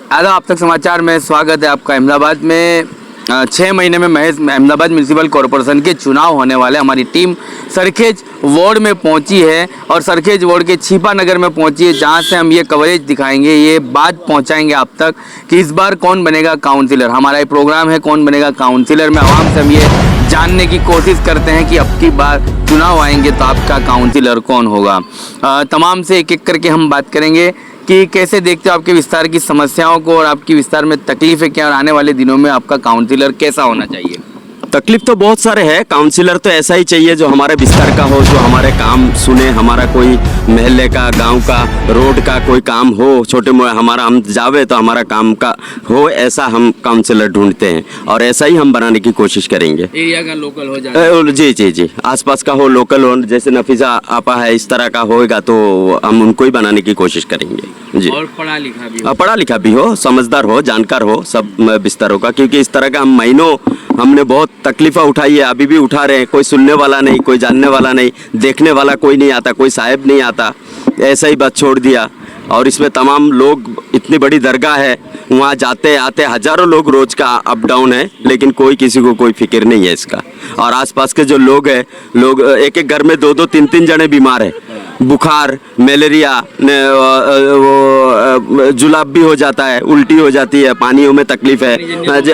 आदाब, आप तक समाचार में स्वागत है आपका। अहमदाबाद में 6 महीने में महज अहमदाबाद म्यूनसिपल कॉरपोरेशन के चुनाव होने वाले। हमारी टीम सरखेज वार्ड में पहुंची है और सरखेज वार्ड के छिपा नगर में पहुंची है, जहां से हम ये कवरेज दिखाएंगे, ये बात पहुंचाएंगे आप तक कि इस बार कौन बनेगा काउंसिलर। हमारा ये प्रोग्राम है कौन बनेगा काउंसिलर में आवाम से हम ये जानने की कोशिश करते हैं कि अब की बार चुनाव आएंगे तो आपका काउंसिलर कौन होगा। तमाम से एक एक करके हम बात करेंगे कि कैसे देखते हो आपके विस्तार की समस्याओं को और आपकी विस्तार में तकलीफें क्या, और आने वाले दिनों में आपका काउंसिलर कैसा होना चाहिए। तकलीफ तो बहुत सारे हैं। काउंसिलर तो ऐसा ही चाहिए जो हमारे विस्तार का हो, जो हमारे काम सुने, हमारा कोई महल्ले का, गांव का, रोड का कोई काम हो, छोटे मोटे हमारा हम जावे तो हमारा काम का हो, ऐसा हम काउंसिलर ढूंढते हैं और ऐसा ही हम बनाने की कोशिश करेंगे। एरिया का लोकल हो जाए। जी जी जी, आसपास का हो, लोकल हो, जैसे नफीसा आपा है, इस तरह का होएगा तो हम उनको ही बनाने की कोशिश करेंगे जी। और पढ़ा लिखा भी हो, समझदार हो, जानकार हो सब विस्तारों का, क्योंकि इस तरह का हम महीनों हमने बहुत तकलीफें उठाई है, अभी भी उठा रहे हैं। कोई सुनने वाला नहीं, कोई जानने वाला नहीं, देखने वाला कोई नहीं आता, कोई साहब नहीं आता, ऐसा ही बस छोड़ दिया। और इसमें तमाम लोग, इतनी बड़ी दरगाह है, वहाँ जाते आते हज़ारों लोग रोज का अप डाउन है, लेकिन कोई किसी को कोई फिक्र नहीं है इसका। और आसपास के जो लोग हैं, लोग एक एक घर में 2-2, 3-3 जने बीमार है, बुखार, मलेरिया, वो जुलाब भी हो जाता है, उल्टी हो जाती है, पानियों में तकलीफ है।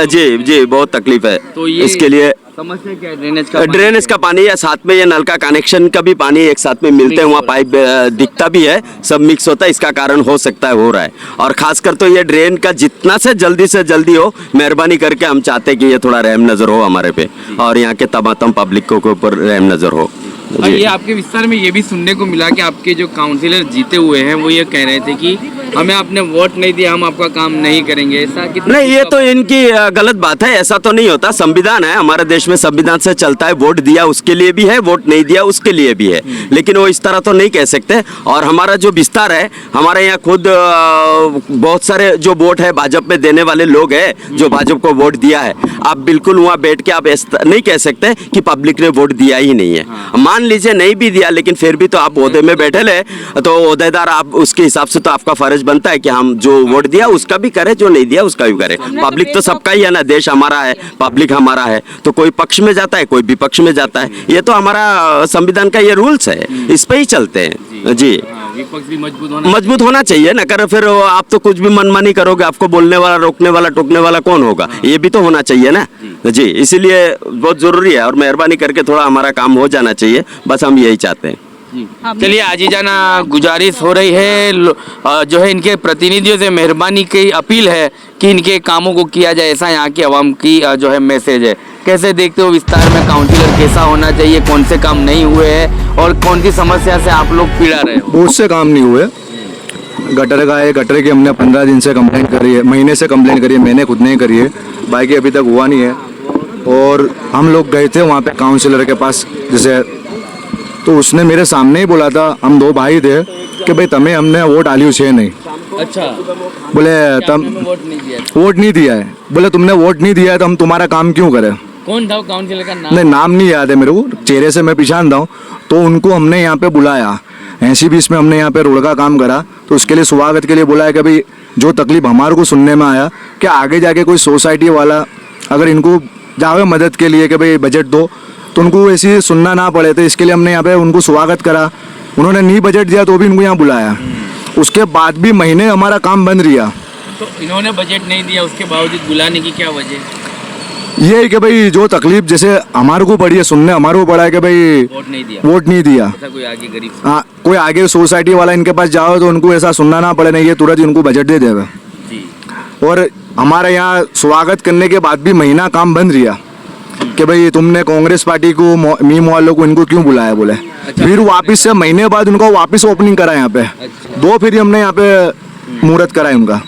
जी जी, बहुत तकलीफ है। तो ये इसके लिए समस्या क्या है? ड्रेनेज का पानी है, साथ में ये नल का कनेक्शन का भी पानी एक साथ में मिलते हैं, वहाँ पाइप दिखता भी है, सब मिक्स होता है, इसका कारण हो सकता है, हो रहा है। और खासकर तो ये ड्रेन का जितना से जल्दी हो, मेहरबानी करके हम चाहते हैं कि ये थोड़ा रहम नज़र हो हमारे पे और यहाँ के तमाम पब्लिक को ऊपर रहम नज़र हो। और ये आपके विस्तार में ये भी सुनने को मिला कि आपके जो काउंसिलर जीते हुए हैं वो ये कह रहे थे कि हमें आपने वोट नहीं दिया, हम आपका काम नहीं करेंगे। ऐसा कितना? नहीं, ये तो इनकी गलत बात है, ऐसा तो नहीं होता। संविधान है हमारे देश में, संविधान से चलता है। वोट दिया उसके लिए भी है, वोट नहीं दिया उसके लिए भी है, लेकिन वो इस तरह तो नहीं कह सकते। और हमारा जो विस्तार है, हमारे यहाँ खुद बहुत सारे जो वोट है भाजपा में देने वाले लोग हैं, जो भाजपा को वोट दिया है, आप बिल्कुल वहाँ बैठ के आप नहीं कह सकते कि पब्लिक ने वोट दिया ही नहीं है। मान लीजिए नहीं भी दिया, लेकिन फिर भी तो आप ओहदे में बैठे ले, तो ओहदेदार आप, उसके हिसाब से तो आपका फर्ज बनता है कि हम जो वोट दिया उसका भी करें, जो नहीं दिया उसका भी करें। पब्लिक तो सबका ही है ना, देश हमारा है, पब्लिक हमारा है, तो कोई पक्ष में जाता है, कोई विपक्ष में जाता है। ये तो हमारा संविधान का ये रूल्स है, इस पे ही चलते हैं जी। विपक्ष भी मजबूत होना चाहिए ना, कर फिर आप तो कुछ भी मनमानी करोगे, आपको बोलने वाला, रोकने वाला, टोकने वाला कौन होगा? ये भी तो होना चाहिए ना जी। इसीलिए बहुत जरूरी है और मेहरबानी करके थोड़ा हमारा काम हो जाना चाहिए, बस हम यही चाहते हैं। चलिए, आजीजाना गुजारिश हो रही है, जो है इनके प्रतिनिधियों से मेहरबानी की अपील है कि इनके कामों को किया जाए, ऐसा यहाँ की आवाम की जो है मैसेज है। कैसे देखते हो विस्तार में काउंसिलर कैसा होना चाहिए, कौन से काम नहीं हुए हैं और कौन सी समस्या से आप लोग पीड़ा रहे हो? बहुत से काम नहीं हुए। गटर का है, गटर की हमने 15 दिन से कंप्लेंट करी है, महीने से कंप्लेंट करी है, मैंने खुद नहीं करी है, बाकी अभी तक हुआ नहीं है। और हम लोग गए थे वहाँ पे काउंसिलर के पास, जैसे तो उसने मेरे सामने ही बोला था, हम 2 भाई थे, कि भाई तमें हमने वोट आलियो छे नहीं। अच्छा, बोले तम वोट नहीं दिया है, बोले तुमने वोट नहीं दिया है तो हम तुम्हारा काम क्यों करें। कौन था काउंसिलर का नाम? नहीं, नाम नहीं याद है मेरे को, चेहरे से मैं पहचानता हूँ। तो उनको हमने यहाँ पे बुलाया, 80-20 में हमने यहाँ पे रोड का काम करा, तो उसके लिए स्वागत के लिए बुलाया कि भाई जो तकलीफ हमारे को सुनने में आया कि आगे जाके कोई सोसाइटी वाला अगर इनको जावे मदद के लिए कि भाई बजट दो, तो उनको ऐसे सुनना ना पड़े, तो इसके लिए हमने यहाँ पे उनको स्वागत करा। उन्होंने नहीं बजट दिया तो भी इनको यहाँ बुलाया। उसके बाद भी महीने हमारा काम बंद रहा। तो इन्होंने बजट नहीं दिया, उसके बावजूद बुलाने की क्या वजह? ये है कि भाई जो तकलीफ जैसे हमारे को पड़ी है, सुनने हमारे को पड़ा है कि भाई वोट नहीं दिया। ऐसा कोई आगे गरीब, हाँ, कोई आगे सोसाइटी वाला इनके पास जाओ तो उनको ऐसा सुनना ना पड़े, नहीं ये तुरंत उनको बजट दे देगा। और हमारे यहाँ स्वागत करने के बाद भी महीना काम बंद रहा कि भाई तुमने कांग्रेस पार्टी को, मीम वालों को, इनको क्यों बुलाया बोले। अच्छा, फिर वापस से महीने बाद उनको वापस ओपनिंग करा यहाँ पे। अच्छा। 2 फिर हमने यहाँ पे मुहूर्त करा है उनका।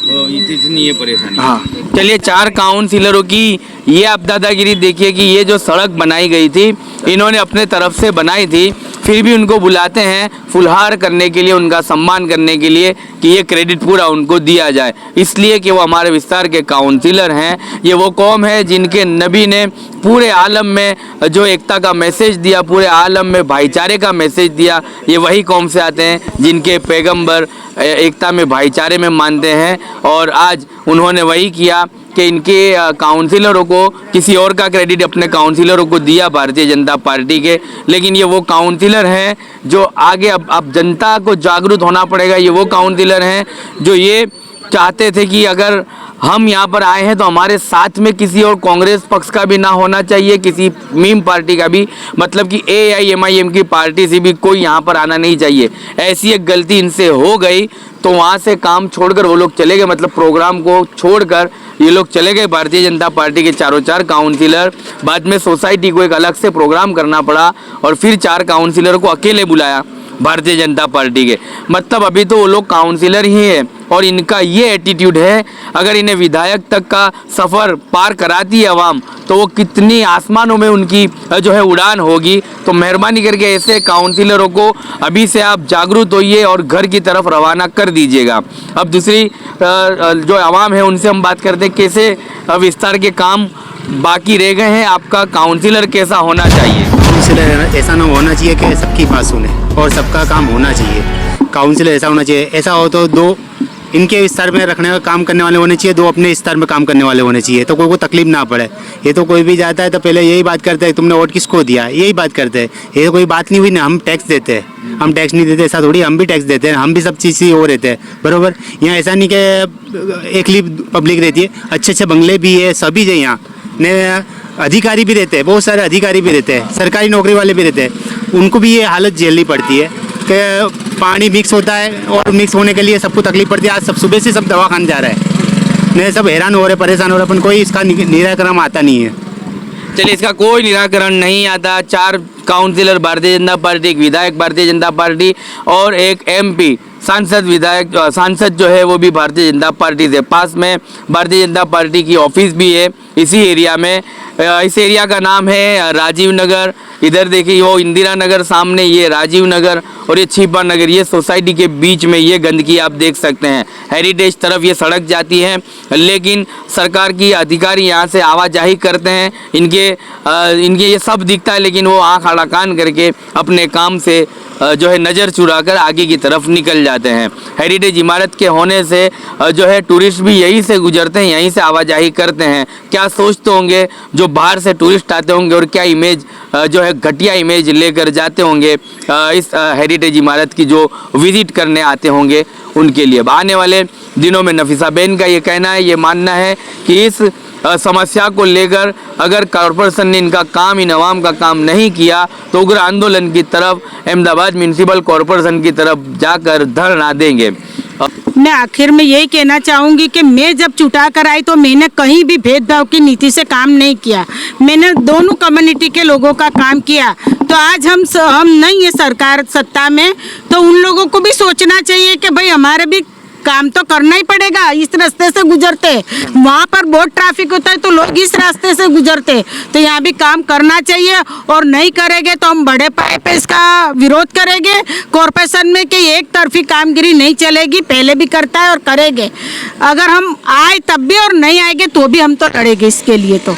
इतनी ये परेशानी। हाँ, चलिए, 4 काउंसिलरों की ये आप दादागिरी देखिए कि ये जो सड़क बनाई गई थी इन्होंने अपने तरफ से बनाई थी, फिर भी उनको बुलाते हैं फुलहार करने के लिए, उनका सम्मान करने के लिए कि ये क्रेडिट पूरा उनको दिया जाए, इसलिए कि वो हमारे विस्तार के काउंसिलर हैं। ये वो कौम है जिनके नबी ने पूरे आलम में जो एकता का मैसेज दिया, पूरे आलम में भाईचारे का मैसेज दिया, ये वही कौम से आते हैं जिनके पैगंबर एकता में भाईचारे में मानते हैं। और आज उन्होंने वही किया कि इनके काउंसिलरों को, किसी और का क्रेडिट अपने काउंसिलरों को दिया भारतीय जनता पार्टी के, लेकिन ये वो काउंसिलर हैं जो आगे अब जनता को जागरूक होना पड़ेगा। ये वो काउंसिलर हैं जो ये चाहते थे कि अगर हम यहाँ पर आए हैं तो हमारे साथ में किसी और कांग्रेस पक्ष का भी ना होना चाहिए, किसी मीम पार्टी का भी, मतलब कि AIMIM की पार्टी से भी कोई यहाँ पर आना नहीं चाहिए। ऐसी एक गलती इनसे हो गई तो वहाँ से काम छोड़कर वो लोग चले गए, मतलब प्रोग्राम को छोड़कर ये लोग चले गए भारतीय जनता पार्टी के चारों चार काउंसिलर। बाद में सोसाइटी को एक अलग से प्रोग्राम करना पड़ा और फिर 4 काउंसिलर को अकेले बुलाया भारतीय जनता पार्टी के। मतलब अभी तो वो लोग काउंसिलर ही है और इनका ये एटीट्यूड है, अगर इन्हें विधायक तक का सफ़र पार कराती है आवाम तो वो कितनी आसमानों में उनकी जो है उड़ान होगी। तो मेहरबानी करके ऐसे काउंसिलरों को अभी से आप जागरूक होइए और घर की तरफ रवाना कर दीजिएगा। अब दूसरी जो आवाम है उनसे हम बात करते हैं, कैसे विस्तार के काम बाकी रह गए हैं, आपका काउंसिलर कैसा होना चाहिए? काउंसिलर ऐसा ना होना चाहिए कि सबकी बात सुने और सबका काम होना चाहिए। काउंसिलर ऐसा होना चाहिए, ऐसा हो तो 2 इनके स्तर में रखने का काम करने वाले होने चाहिए, 2 अपने स्तर में काम करने वाले होने चाहिए, तो कोई को तकलीफ ना पड़े। ये तो कोई भी जाता है तो पहले यही बात करते हैं तुमने वोट किसको दिया, यही बात करते हैं। ये तो कोई बात नहीं हुई ना, हम टैक्स देते हैं, हम टैक्स नहीं देते ऐसा थोड़ी, हम भी टैक्स देते हैं, हम भी सब चीज़ ही हो रहते हैं बरोबर। यहाँ ऐसा नहीं कि एकली पब्लिक रहती है, अच्छे अच्छे बंगले भी है, सभी है यहाँ ने, अधिकारी भी रहते हैं, बहुत सारे अधिकारी भी रहते हैं, सरकारी नौकरी वाले भी रहते हैं, उनको भी ये हालत झेलनी पड़ती है कि पानी मिक्स होता है और मिक्स होने के लिए सबको तकलीफ पड़ती है। आज सब सुबह से सब दवाखाने जा रहे हैं, नहीं सब हैरान हो रहे, परेशान हो रहे, अपन कोई इसका निराकरण आता नहीं है। चलिए, इसका कोई निराकरण नहीं आता। 4 काउंसिलर भारतीय जनता पार्टी, एक विधायक भारतीय जनता पार्टी और एक MP सांसद जो है वो भी भारतीय जनता पार्टी से। पास में भारतीय जनता पार्टी की ऑफिस भी है इसी एरिया में। इस एरिया का नाम है राजीव नगर। इधर देखिए वो इंदिरा नगर सामने, ये राजीव नगर और ये छिपा नगर, ये सोसाइटी के बीच में ये गंदगी आप देख सकते हैं। हेरिटेज तरफ ये सड़क जाती है, लेकिन सरकार की अधिकारी यहाँ से आवाजाही करते हैं, इनके ये सब दिखता है, लेकिन वो आँख आड़ा कान करके अपने काम से जो है नज़र चुराकर आगे की तरफ निकल जाते हैं। हेरिटेज इमारत के होने से जो है टूरिस्ट भी यहीं से गुजरते हैं, यहीं से आवाजाही करते हैं। क्या सोचते होंगे जो बाहर से टूरिस्ट आते होंगे और क्या इमेज जो है घटिया इमेज लेकर जाते होंगे इस हेरिटेज इमारत की जो विजिट करने आते होंगे उनके लिए। आने वाले दिनों में नफीसा बेन का ये कहना है, ये मानना है कि इस समस्या को लेकर अगर कॉरपोरेशन ने इनका काम, इन अवाम का काम नहीं किया तो उग्र आंदोलन की तरफ, अहमदाबाद म्यूनसिपल कॉरपोरेशन की तरफ जाकर धरना देंगे। मैं आखिर में यही कहना चाहूँगी कि मैं जब चुटा कर आई तो मैंने कहीं भी भेदभाव की नीति से काम नहीं किया, मैंने दोनों कम्युनिटी के लोगों का काम किया। तो आज हम नहीं है सरकार सत्ता में, तो उन लोगों को भी सोचना चाहिए कि भाई हमारे भी काम तो करना ही पड़ेगा। इस रास्ते से गुजरते, वहाँ पर बहुत ट्रैफिक होता है तो लोग इस रास्ते से गुजरते, तो यहाँ भी काम करना चाहिए। और नहीं करेंगे तो हम बड़े पाए पे इसका विरोध करेंगे कॉरपोरेशन में कि एक तरफी कामगिरी नहीं चलेगी, पहले भी करता है और करेंगे। अगर हम आए तब भी और नहीं आएंगे तो भी हम तो लड़ेंगे इसके लिए। तो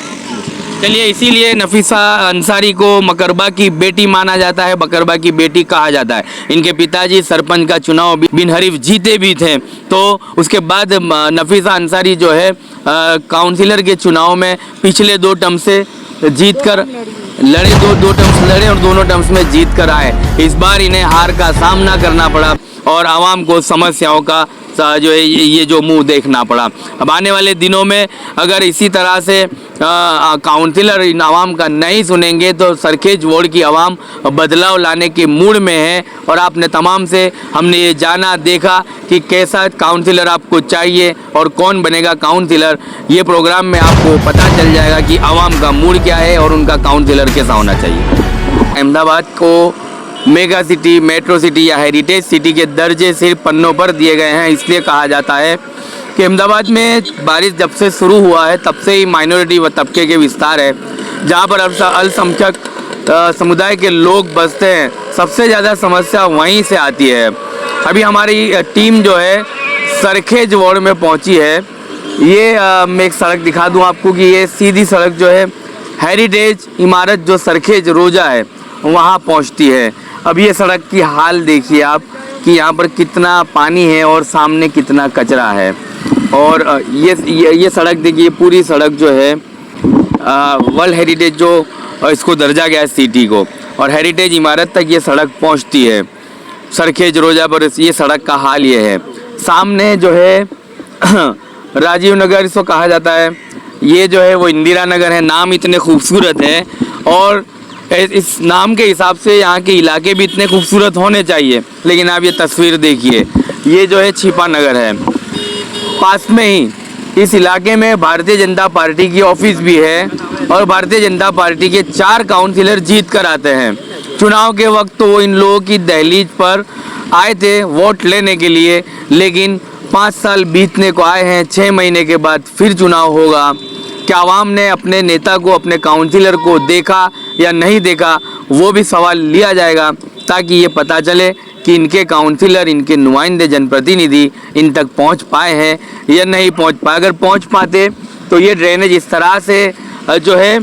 चलिए, इसीलिए नफीसा अंसारी को मकरबा की बेटी माना जाता है, बकरबा की बेटी कहा जाता है। इनके पिताजी सरपंच का चुनाव बिन हरीफ जीते भी थे, तो उसके बाद नफीसा अंसारी जो है काउंसिलर के चुनाव में पिछले 2 टर्म से जीत कर लड़े, दो टर्म्स लड़े और दोनों टर्म्स में जीत कर आए। इस बार इन्हें हार का सामना करना पड़ा और आवाम को समस्याओं का जो है ये जो मुंह देखना पड़ा। अब आने वाले दिनों में अगर इसी तरह से काउंसिलर इन आवाम का नहीं सुनेंगे तो सरखेज वार्ड की आवाम बदलाव लाने के मूड में है। और आपने तमाम से हमने ये जाना देखा कि कैसा काउंसिलर आपको चाहिए और कौन बनेगा काउंसिलर। ये प्रोग्राम में आपको पता चल जाएगा कि आवाम का मूड क्या है और उनका काउंसिलर कैसा होना चाहिए। अहमदाबाद को मेगा सिटी, मेट्रो सिटी या हेरिटेज सिटी के दर्जे सिर्फ पन्नों पर दिए गए हैं। इसलिए कहा जाता है कि अहमदाबाद में बारिश जब से शुरू हुआ है तब से ही माइनॉरिटी व तबके के विस्तार है, जहां पर अल्पसंख्यक समुदाय के लोग बसते हैं, सबसे ज़्यादा समस्या वहीं से आती है। अभी हमारी टीम जो है सरखेज वार्ड में पहुंची है। ये मैं एक सड़क दिखा दूं आपको कि ये सीधी सड़क जो है हेरिटेज इमारत जो सरखेज रोजा है वहाँ पहुंचती है। अब ये सड़क की हाल देखिए आप कि यहाँ पर कितना पानी है और सामने कितना कचरा है। और ये सड़क देखिए, पूरी सड़क जो है वर्ल्ड हेरिटेज जो इसको दर्जा गया है सिटी को, और हेरिटेज इमारत तक ये सड़क पहुंचती है। सरखेज रोजा पर ये सड़क का हाल ये है। सामने जो है राजीव नगर इसको कहा जाता है, ये जो है वो इंदिरा नगर है। नाम इतने खूबसूरत है और इस नाम के हिसाब से यहाँ के इलाके भी इतने खूबसूरत होने चाहिए, लेकिन आप ये तस्वीर देखिए, ये जो है छिपा नगर है। पास में ही इस इलाके में भारतीय जनता पार्टी की ऑफिस भी है और भारतीय जनता पार्टी के 4 काउंसिलर जीत कर आते हैं। चुनाव के वक्त तो वो इन लोगों की दहलीज पर आए थे वोट लेने के लिए, लेकिन 5 साल बीतने को आए हैं, 6 महीने के बाद फिर चुनाव होगा। क्या आवाम ने अपने नेता को, अपने काउंसिलर को देखा या नहीं देखा, वो भी सवाल लिया जाएगा, ताकि ये पता चले कि इनके काउंसिलर, इनके नुमाइंदे, जनप्रतिनिधि इन तक पहुंच पाए हैं या नहीं पहुंच पाए। अगर पहुंच पाते तो ये ड्रेनेज इस तरह से जो है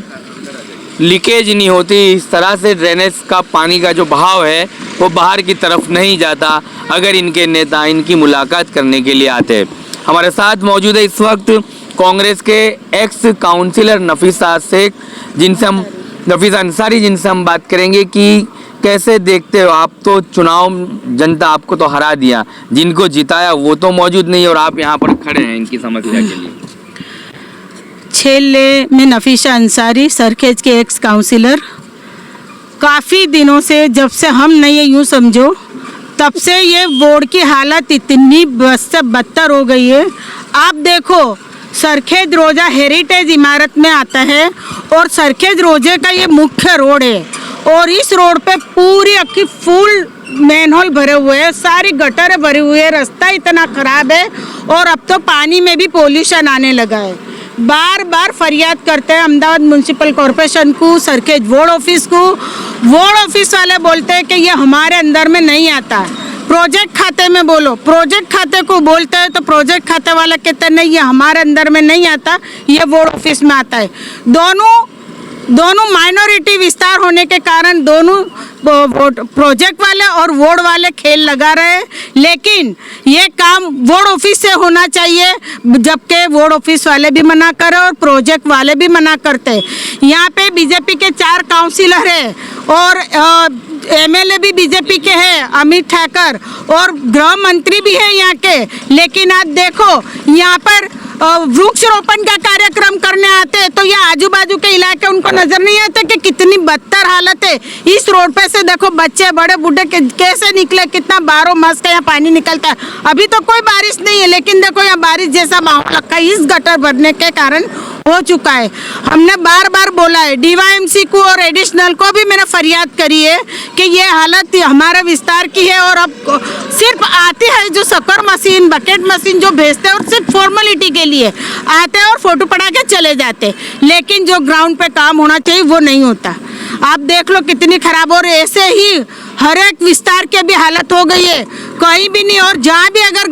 लीकेज नहीं होती, इस तरह से ड्रेनेज का पानी का जो बहाव है वो बाहर की तरफ नहीं जाता, अगर इनके नेता इनकी मुलाकात करने के लिए आते। हमारे साथ मौजूद है इस वक्त कांग्रेस के एक्स काउंसिलर नफीसा शेख, नफीसा अंसारी, जिनसे हम बात करेंगे कि कैसे देखते हो आप। तो चुनाव जनता आपको तो हरा दिया, जिनको जिताया वो तो मौजूद नहीं और आप यहाँ पर खड़े हैं इनकी समस्या के लिए। छेले में नफीसा अंसारी, सरखेज के एक्स काउंसिलर। काफ़ी दिनों से, जब से हम नहीं है यूँ समझो, तब से ये वार्ड की हालत इतनी बदतर हो गई है। आप देखो, सरखेज रोजा हेरिटेज इमारत में आता है और सरखेज रोजे का ये मुख्य रोड है और इस रोड पे पूरी अक्की फुल मैनहोल भरे हुए हैं, सारी गटरें भरी हुई है, रास्ता इतना ख़राब है और अब तो पानी में भी पोल्यूशन आने लगा है। बार बार फरियाद करते हैं अहमदाबाद म्यूनसिपल कॉरपोरेशन को, सरखेज वार्ड ऑफिस को। वार्ड ऑफिस वाले बोलते हैं कि ये हमारे अंदर में नहीं आता। प्रोजेक्ट खाते में बोलो, प्रोजेक्ट खाते को बोलते हैं तो प्रोजेक्ट खाते वाला कहते हैं नहीं, ये हमारे अंदर में नहीं आता, ये वार्ड ऑफिस में आता है। दोनों माइनॉरिटी विस्तार होने के कारण दोनों प्रोजेक्ट वाले और वार्ड वाले खेल लगा रहे हैं, लेकिन ये काम वार्ड ऑफिस से होना चाहिए, जबकि वार्ड ऑफिस वाले भी मना कर रहे और प्रोजेक्ट वाले भी मना करते हैं। यहाँ पे बीजेपी के 4 काउंसिलर हैं और एमएलए भी बीजेपी के हैं, अमित ठाकर, और गृह मंत्री भी हैं यहाँ के, लेकिन आज देखो यहाँ पर वृक्षारोपण का कार्यक्रम करने आते हैं तो ये आजू बाजू के इलाके उनको नजर नहीं आते कि कितनी बदतर हालत है। इस रोड पे से देखो बच्चे बड़े बूढ़े कैसे निकले, कितना 12 मास का यहाँ पानी निकलता है। अभी तो कोई बारिश नहीं है, लेकिन देखो यहाँ बारिश जैसा माहौल रखा है, इस गटर भरने के कारण हो चुका है। हमने बार बार बोला है, डीवाईएमसी को और एडिशनल को भी मैंने फरियाद करी है कि ये हालत हमारे विस्तार की है और अब सिर्फ आती है जो शक्कर मशीन, बकेट मशीन जो भेजते हैं और सिर्फ फॉर्मेलिटी के लिए आते हैं और फोटो पड़ा के चले जाते, लेकिन जो ग्राउंड पे काम होना चाहिए वो नहीं होता। आप देख लो कितनी खराब, और ऐसे ही हर एक विस्तार की भी हालत हो गई है, कहीं भी नहीं। और जहाँ भी अगर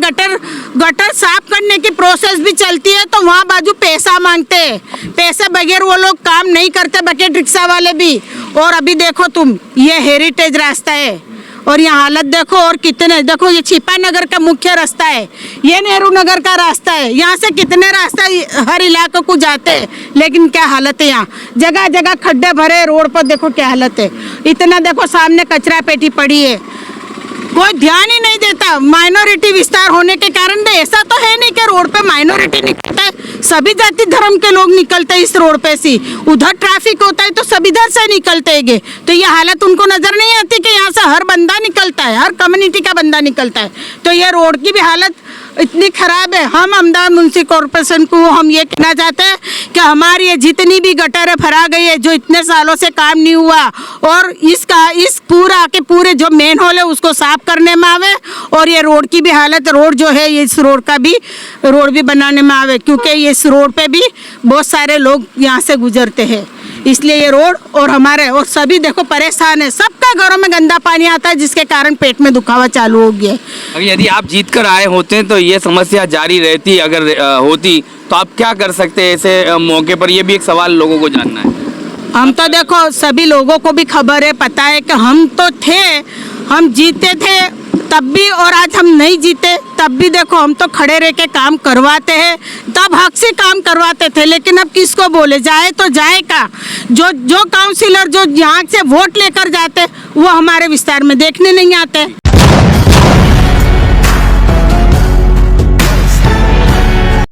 गटर साफ करने की प्रोसेस भी चलती है तो वहाँ बाजू पैसा मांगते हैं, पैसे बगैर वो लोग काम नहीं करते, बकेट रिक्शा वाले भी। और अभी देखो तुम, ये हेरिटेज रास्ता है और यहाँ हालत देखो, और कितने देखो, ये छिपा नगर का मुख्य रास्ता है, ये नेहरू नगर का रास्ता है, यहाँ से कितने रास्ता हर इलाके को जाते हैं, लेकिन क्या हालत है यहाँ, जगह जगह खड्डे भरे, रोड पर देखो क्या हालत है। इतना देखो सामने कचरा पेटी पड़ी है, कोई ध्यान ही नहीं देता। माइनॉरिटी विस्तार होने के कारण ऐसा तो है नहीं कि रोड पे माइनॉरिटी निकलता है, सभी जाति धर्म के लोग निकलते हैं इस रोड पे से। उधर ट्रैफिक होता है तो सभी इधर से निकलते हैं, तो ये हालत उनको नजर नहीं आती कि यहाँ से हर बंदा निकलता है, हर कम्युनिटी का बंदा निकलता है। तो ये रोड की भी हालत इतनी खराब है। हम अहमदाबाद म्यूनसिपल कॉरपोरेशन को हम ये कहना चाहते हैं कि हमारी ये जितनी भी गटरें भरा गई है, जो इतने सालों से काम नहीं हुआ, और इस पूरा के पूरे जो मेन हॉल है उसको साफ करने में आवे, और ये रोड की भी हालत, रोड जो है इस रोड का भी रोड भी बनाने में आवे, क्योंकि इस रोड पे भी बहुत सारे लोग यहाँ से गुजरते हैं। इसलिए ये रोड और हमारे और सभी देखो परेशान है, सबका घरों में गंदा पानी आता है जिसके कारण पेट में दुखावा चालू हो गया है। अगर यदि आप जीत कर आए होते तो ये समस्या जारी रहती, अगर होती तो आप क्या कर सकते ऐसे मौके पर? ये भी एक सवाल लोगों को जानना है। हम तो देखो सभी लोगों को भी खबर है, पता है कि हम तो थे, हम जीते थे तब भी और आज हम नहीं जीते तब भी देखो हम तो खड़े रह के काम करवाते हैं, तब हक से काम करवाते थे। लेकिन अब किसको बोले, जाए तो जाए का, जो काउंसिलर जो यहाँ से वोट लेकर जाते वो हमारे विस्तार में देखने नहीं आते।